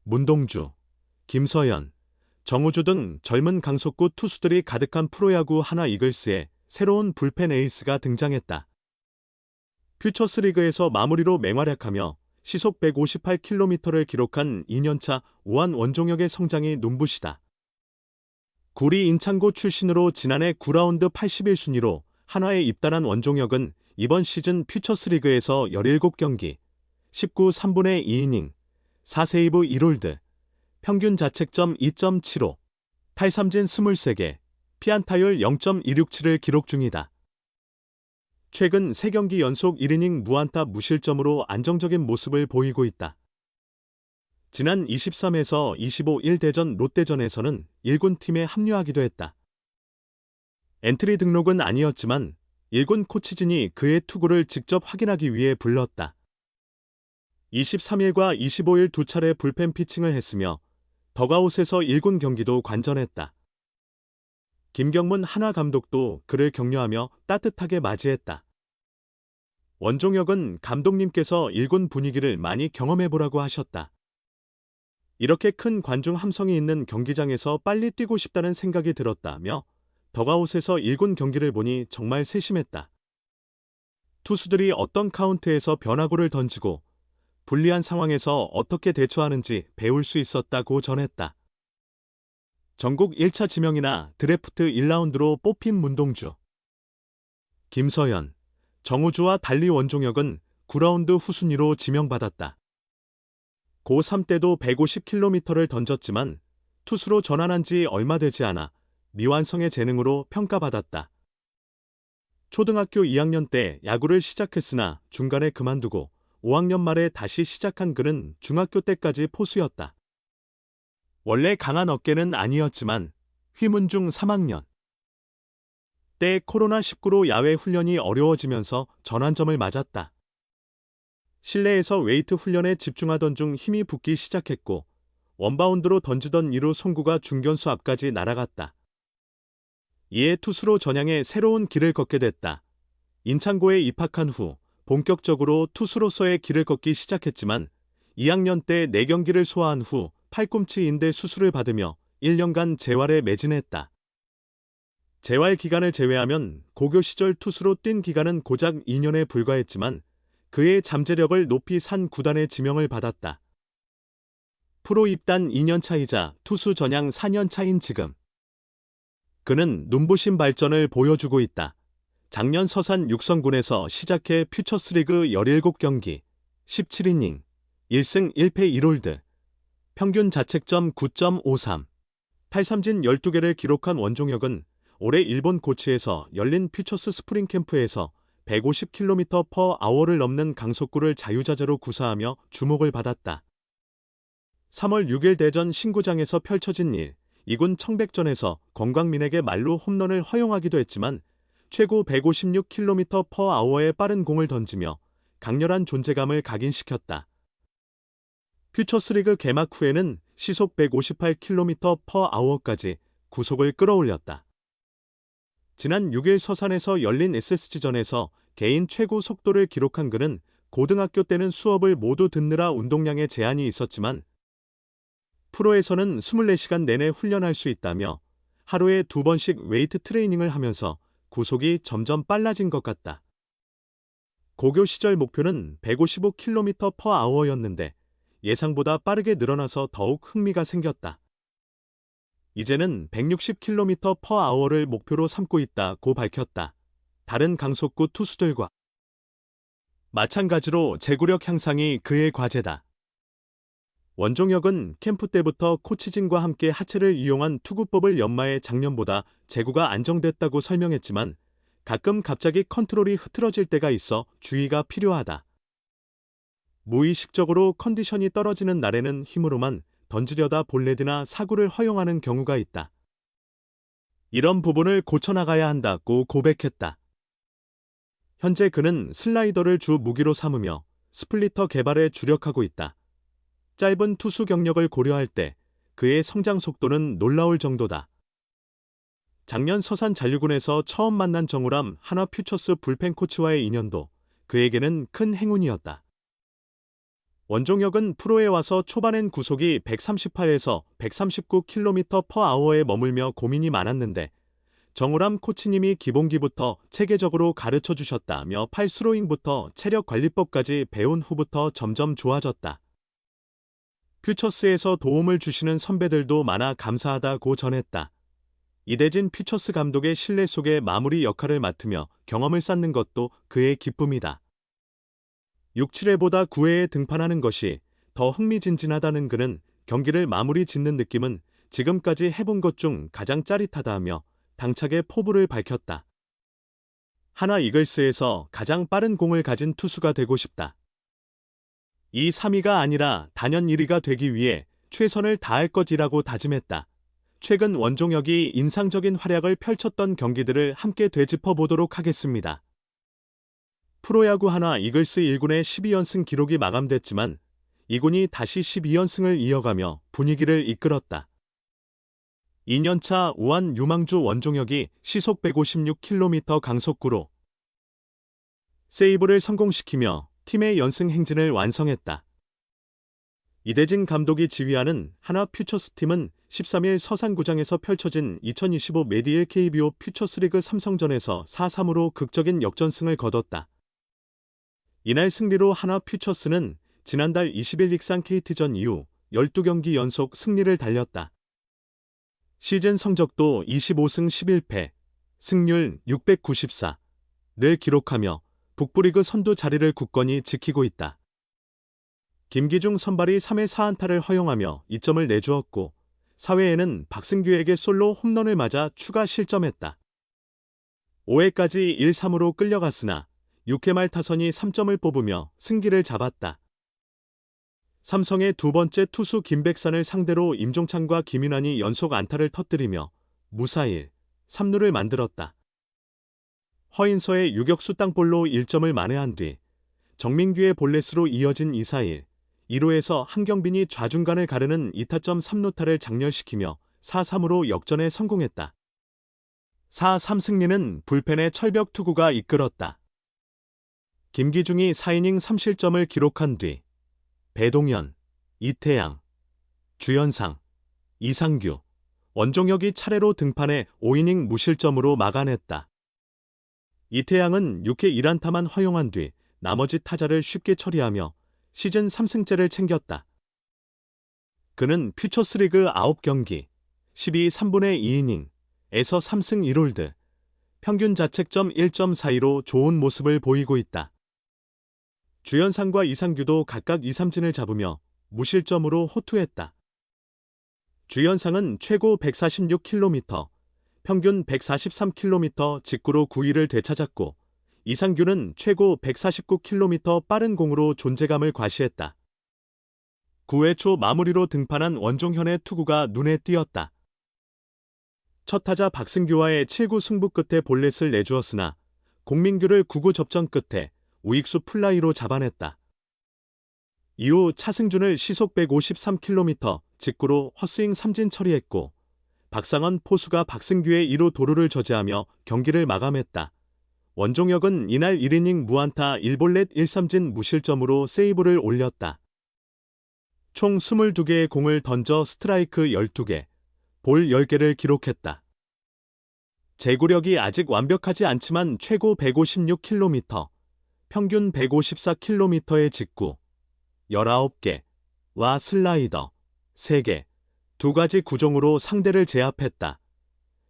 문동주, 김서현, 정우주 등 젊은 강속구 투수들이 가득한 프로야구 하나 이글스에 새로운 불펜 에이스가 등장했다. 퓨처스리그에서 마무리로 맹활약하며 시속 158km를 기록한 2년차 오한 원종혁의 성장이 눈부시다. 구리 인창고 출신으로 지난해 9라운드 81순위로 한화에 입단한 원종혁은 이번 시즌 퓨처스리그에서 17경기, 19 3분의 2이닝, 4세이브 1홀드, 평균 자책점 2.75, 탈삼진 23개, 피안타율 0.267을 기록 중이다. 최근 3경기 연속 1이닝 무안타 무실점으로 안정적인 모습을 보이고 있다. 지난 23에서 25 1대전 롯데전에서는 1군 팀에 합류하기도 했다. 엔트리 등록은 아니었지만 1군 코치진이 그의 투구를 직접 확인하기 위해 불렀다. 23일과 25일 두 차례 불펜 피칭을 했으며 덕아웃에서 1군 경기도 관전했다. 김경문 한화 감독도 그를 격려하며 따뜻하게 맞이했다. 원종혁은 감독님께서 1군 분위기를 많이 경험해보라고 하셨다. 이렇게 큰 관중 함성이 있는 경기장에서 빨리 뛰고 싶다는 생각이 들었다며 덕아웃에서 1군 경기를 보니 정말 세심했다. 투수들이 어떤 카운트에서 변화구를 던지고 불리한 상황에서 어떻게 대처하는지 배울 수 있었다고 전했다. 전국 1차 지명이나 드래프트 1라운드로 뽑힌 문동주, 김서현, 정우주와 달리 원종혁은 9라운드 후순위로 지명받았다. 고3 때도 150km를 던졌지만 투수로 전환한 지 얼마 되지 않아 미완성의 재능으로 평가받았다. 초등학교 2학년 때 야구를 시작했으나 중간에 그만두고 5학년 말에 다시 시작한 그는 중학교 때까지 포수였다. 원래 강한 어깨는 아니었지만 휘문중 3학년 때 코로나19로 야외 훈련이 어려워지면서 전환점을 맞았다. 실내에서 웨이트 훈련에 집중하던 중 힘이 붙기 시작했고 원바운드로 던지던 이루 송구가 중견수 앞까지 날아갔다. 이에 투수로 전향해 새로운 길을 걷게 됐다. 인창고에 입학한 후 본격적으로 투수로서의 길을 걷기 시작했지만 2학년 때 4경기를 소화한 후 팔꿈치 인대 수술을 받으며 1년간 재활에 매진했다. 재활 기간을 제외하면 고교 시절 투수로 뛴 기간은 고작 2년에 불과했지만 그의 잠재력을 높이 산 구단의 지명을 받았다. 프로 입단 2년 차이자 투수 전향 4년 차인 지금 그는 눈부신 발전을 보여주고 있다. 작년 서산 육성군에서 시작해 퓨처스리그 17경기, 17이닝, 1승 1패 1홀드, 평균 자책점 9.53, 탈삼진 12개를 기록한 원종혁은 올해 일본 고치에서 열린 퓨처스 스프링 캠프에서 150km/h를 넘는 강속구를 자유자재로 구사하며 주목을 받았다. 3월 6일 대전 신구장에서 펼쳐진 2군 청백전에서 권광민에게 말로 홈런을 허용하기도 했지만 최고 156km/h의 빠른 공을 던지며 강렬한 존재감을 각인시켰다. 퓨처스리그 개막 후에는 시속 158km/h까지 구속을 끌어올렸다. 지난 6일 서산에서 열린 SSG전에서 개인 최고 속도를 기록한 그는 고등학교 때는 수업을 모두 듣느라 운동량에 제한이 있었지만 프로에서는 24시간 내내 훈련할 수 있다며 하루에 2번씩 웨이트 트레이닝을 하면서 구속이 점점 빨라진 것 같다. 고교 시절 목표는 155km/h였는데 예상보다 빠르게 늘어나서 더욱 흥미가 생겼다. 이제는 160km/h를 목표로 삼고 있다고 밝혔다. 다른 강속구 투수들과 마찬가지로 제구력 향상이 그의 과제다. 원종혁은 캠프 때부터 코치진과 함께 하체를 이용한 투구법을 연마해 작년보다 제구가 안정됐다고 설명했지만 가끔 갑자기 컨트롤이 흐트러질 때가 있어 주의가 필요하다. 무의식적으로 컨디션이 떨어지는 날에는 힘으로만 던지려다 볼레드나 사구를 허용하는 경우가 있다. 이런 부분을 고쳐나가야 한다고 고백했다. 현재 그는 슬라이더를 주 무기로 삼으며 스플리터 개발에 주력하고 있다. 짧은 투수 경력을 고려할 때 그의 성장 속도는 놀라울 정도다. 작년 서산 잔류군에서 처음 만난 정우람 한화 퓨처스 불펜 코치와의 인연도 그에게는 큰 행운이었다. 원종혁은 프로에 와서 초반엔 구속이 138에서 139km/h에 머물며 고민이 많았는데 정우람 코치님이 기본기부터 체계적으로 가르쳐 주셨다며 팔스로잉부터 체력 관리법까지 배운 후부터 점점 좋아졌다. 퓨처스에서 도움을 주시는 선배들도 많아 감사하다고 전했다. 이대진 퓨처스 감독의 신뢰 속에 마무리 역할을 맡으며 경험을 쌓는 것도 그의 기쁨이다. 6, 7회보다 9회에 등판하는 것이 더 흥미진진하다는 그는 경기를 마무리 짓는 느낌은 지금까지 해본 것 중 가장 짜릿하다며 당차게 포부를 밝혔다. 하나 이글스에서 가장 빠른 공을 가진 투수가 되고 싶다. 2, 3위가 아니라 단연 1위가 되기 위해 최선을 다할 것이라고 다짐했다. 최근 원종혁이 인상적인 활약을 펼쳤던 경기들을 함께 되짚어 보도록 하겠습니다. 프로야구 하나 이글스 1군의 12연승 기록이 마감됐지만 2군이 다시 12연승을 이어가며 분위기를 이끌었다. 2년차 우한 유망주 원종혁이 시속 156km 강속구로 세이브를 성공시키며 팀의 연승 행진을 완성했다. 이대진 감독이 지휘하는 하나 퓨처스팀은 13일 서산구장에서 펼쳐진 2025 메디일 KBO 퓨처스리그 삼성전에서 4-3으로 극적인 역전승을 거뒀다. 이날 승리로 하나 퓨처스는 지난달 20일 익산 KT전 이후 12경기 연속 승리를 달렸다. 시즌 성적도 25승 11패, 승률 694를 기록하며 북부리그 선두 자리를 굳건히 지키고 있다. 김기중 선발이 3회 4안타를 허용하며 2점을 내주었고 4회에는 박승규에게 솔로 홈런을 맞아 추가 실점했다. 5회까지 1-3으로 끌려갔으나 6회 말 타선이 3점을 뽑으며 승기를 잡았다. 삼성의 두 번째 투수 김백산을 상대로 임종찬과 김윤환이 연속 안타를 터뜨리며 무사일 3루를 만들었다. 허인서의 유격수 땅볼로 1점을 만회한 뒤 정민규의 볼넷으로 이어진 2-4일 1루에서 한경빈이 좌중간을 가르는 2타점 3루타를 장렬시키며 4-3으로 역전에 성공했다. 4-3 승리는 불펜의 철벽 투구가 이끌었다. 김기중이 4이닝 3실점을 기록한 뒤 배동현, 이태양, 주연상, 이상규, 원종혁이 차례로 등판해 5이닝 무실점으로 막아냈다. 이태양은 6회 1안타만 허용한 뒤 나머지 타자를 쉽게 처리하며 시즌 3승째를 챙겼다. 그는 퓨처스리그 9경기, 12 3분의 2이닝에서 3승 1홀드, 평균 자책점 1.42로 좋은 모습을 보이고 있다. 주연상과 이상규도 각각 2삼진을 잡으며 무실점으로 호투했다. 주연상은 최고 146km, 평균 143km 직구로 9위를 되찾았고 이상규는 최고 149km 빠른 공으로 존재감을 과시했다. 9회 초 마무리로 등판한 원종현의 투구가 눈에 띄었다. 첫 타자 박승규와의 7구 승부 끝에 볼넷을 내주었으나 공민규를 9구 접전 끝에 우익수 플라이로 잡아냈다. 이후 차승준을 시속 153km 직구로 헛스윙 3진 처리했고 박상원 포수가 박승규의 2루 도루를 저지하며 경기를 마감했다. 원종혁은 이날 1이닝 무안타 1볼넷 1삼진 무실점으로 세이브를 올렸다. 총 22개의 공을 던져 스트라이크 12개, 볼 10개를 기록했다. 제구력이 아직 완벽하지 않지만 최고 156km, 평균 154km의 직구, 19개와 슬라이더, 3개, 두 가지 구종으로 상대를 제압했다.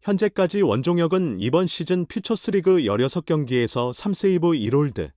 현재까지 원종혁은 이번 시즌 퓨처스리그 16경기에서 3세이브 1홀드,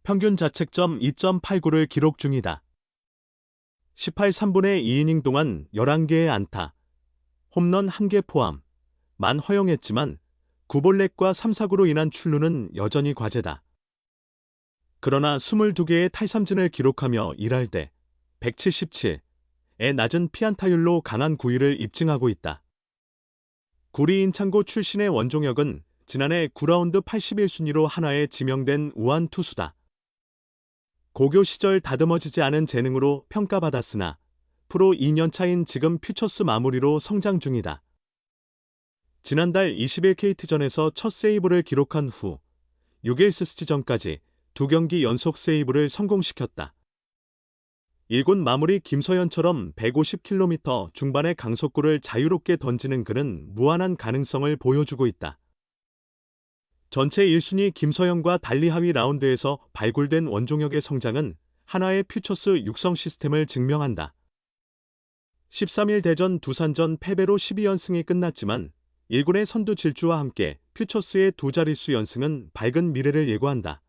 평균 자책점 2.89를 기록 중이다. 18 3분의 2이닝 동안 11개의 안타, 홈런 1개 포함, 만 허용했지만 9볼넷과 3사구로 인한 출루는 여전히 과제다. 그러나 22개의 탈삼진을 기록하며 1할대 177의 낮은 피안타율로 강한 구위를 입증하고 있다. 구리 인창고 출신의 원종혁은 지난해 9라운드 81순위로 한화에 지명된 우한 투수다. 고교 시절 다듬어지지 않은 재능으로 평가받았으나 프로 2년 차인 지금 퓨처스 마무리로 성장 중이다. 지난달 20일 KT전에서 첫 세이브를 기록한 후 6일 스스지전까지 2경기 연속 세이브를 성공시켰다. 1군 마무리 김서현처럼 150km 중반의 강속구를 자유롭게 던지는 그는 무한한 가능성을 보여주고 있다. 전체 1순위 김서현과 달리 하위 라운드에서 발굴된 원종혁의 성장은 한화의 퓨처스 육성 시스템을 증명한다. 13일 대전 두산전 패배로 12연승이 끝났지만 1군의 선두 질주와 함께 퓨처스의 두 자릿수 연승은 밝은 미래를 예고한다.